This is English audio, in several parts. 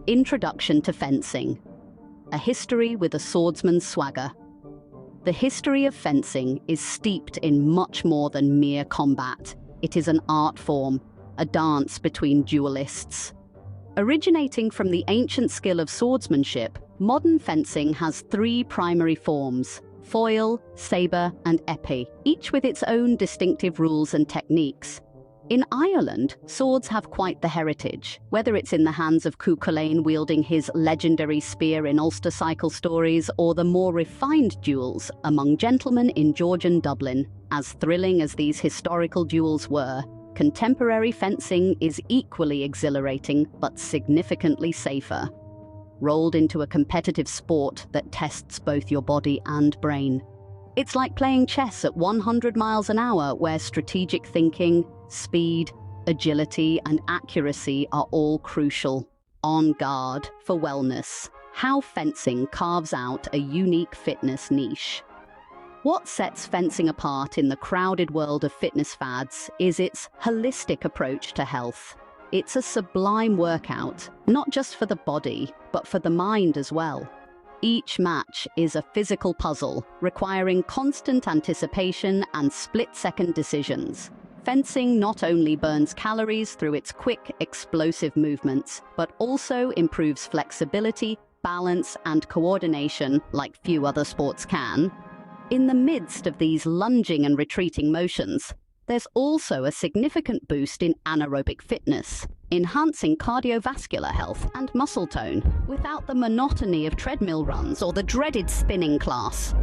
Introduction to Fencing. A history with a swordsman's swagger. The history of fencing is steeped in much more than mere combat. It is an art form, a dance between duelists. Originating from the ancient skill of swordsmanship, modern fencing has three primary forms: foil, sabre, and épée, each with its own distinctive rules and techniques. In Ireland, swords have quite the heritage, whether it's in the hands of Cuchulainn wielding his legendary spear in Ulster cycle stories, or the more refined duels among gentlemen in Georgian Dublin. As thrilling as these historical duels were, contemporary fencing is equally exhilarating but significantly safer. Rolled into a competitive sport that tests both your body and brain. It's like playing chess at 100 miles an hour, where strategic thinking, speed, agility, and accuracy are all crucial. On guard for wellness. How fencing carves out a unique fitness niche. What sets fencing apart in the crowded world of fitness fads is its holistic approach to health. It's a sublime workout, not just for the body, but for the mind as well. Each match is a physical puzzle, requiring constant anticipation and split-second decisions. Fencing not only burns calories through its quick, explosive movements, but also improves flexibility, balance, and coordination like few other sports can. In the midst of these lunging and retreating motions, there's also a significant boost in anaerobic fitness, enhancing cardiovascular health and muscle tone without the monotony of treadmill runs or the dreaded spinning class.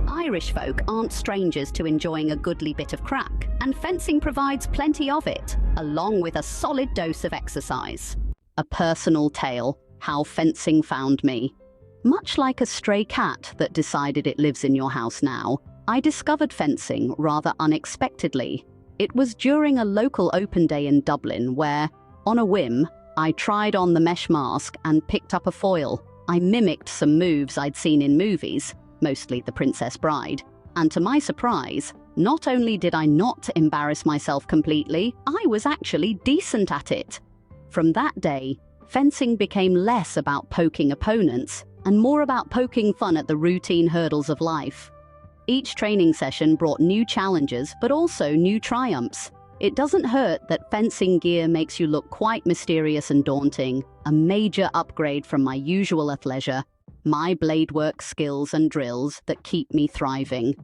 Irish folk aren't strangers to enjoying a goodly bit of crack, and fencing provides plenty of it, along with a solid dose of exercise. A personal tale: how fencing found me. Much like a stray cat that decided it lives in your house now, I discovered fencing rather unexpectedly. It was during a local open day in Dublin where, on a whim, I tried on the mesh mask and picked up a foil. I mimicked some moves I'd seen in movies, mostly The Princess Bride, and to my surprise, not only did I not embarrass myself completely, I was actually decent at it. From that day, fencing became less about poking opponents and more about poking fun at the routine hurdles of life. Each training session brought new challenges, but also new triumphs. It doesn't hurt that fencing gear makes you look quite mysterious and daunting, a major upgrade from my usual athleisure, my blade work skills and drills that keep me thriving.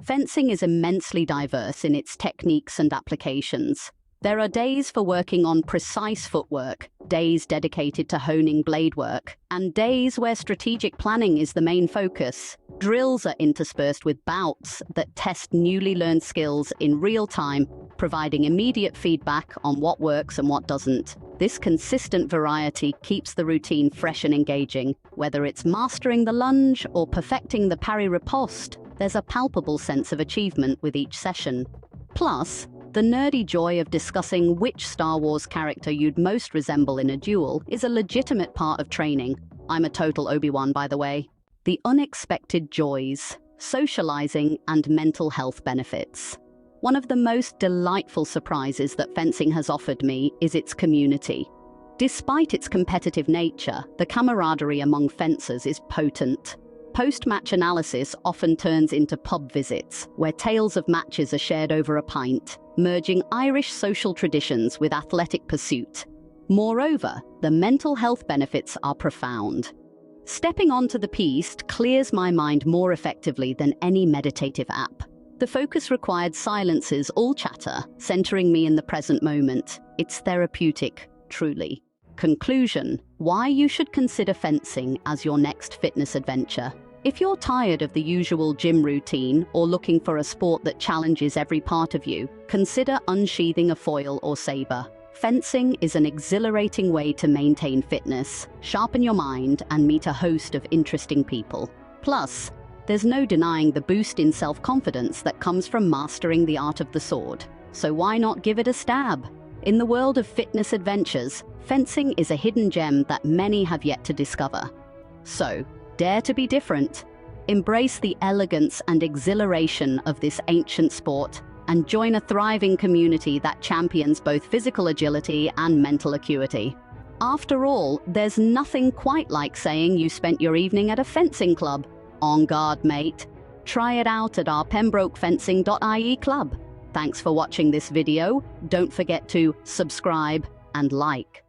Fencing is immensely diverse in its techniques and applications. There are days for working on precise footwork, days dedicated to honing blade work, and days where strategic planning is the main focus. Drills are interspersed with bouts that test newly learned skills in real time, providing immediate feedback on what works and what doesn't. This consistent variety keeps the routine fresh and engaging. Whether it's mastering the lunge or perfecting the parry riposte, there's a palpable sense of achievement with each session. Plus, the nerdy joy of discussing which Star Wars character you'd most resemble in a duel is a legitimate part of training. I'm a total Obi-Wan, by the way. The unexpected joys, socializing, and mental health benefits. One of the most delightful surprises that fencing has offered me is its community. Despite its competitive nature, the camaraderie among fencers is potent. Post-match analysis often turns into pub visits, where tales of matches are shared over a pint, merging Irish social traditions with athletic pursuit. Moreover, the mental health benefits are profound. Stepping onto the piste clears my mind more effectively than any meditative app. The focus required silences all chatter, centering me in the present moment. It's therapeutic, truly. Conclusion: why you should consider fencing as your next fitness adventure. If you're tired of the usual gym routine or looking for a sport that challenges every part of you, consider unsheathing a foil or saber. Fencing is an exhilarating way to maintain fitness, sharpen your mind, and meet a host of interesting people. Plus, there's no denying the boost in self-confidence that comes from mastering the art of the sword. So why not give it a stab? In the world of fitness adventures, fencing is a hidden gem that many have yet to discover. So, dare to be different. Embrace the elegance and exhilaration of this ancient sport and join a thriving community that champions both physical agility and mental acuity. After all, there's nothing quite like saying you spent your evening at a fencing club. On guard, mate. Try it out at our pembrokefencing.ie club. Thanks for watching this video. Don't forget to subscribe and like.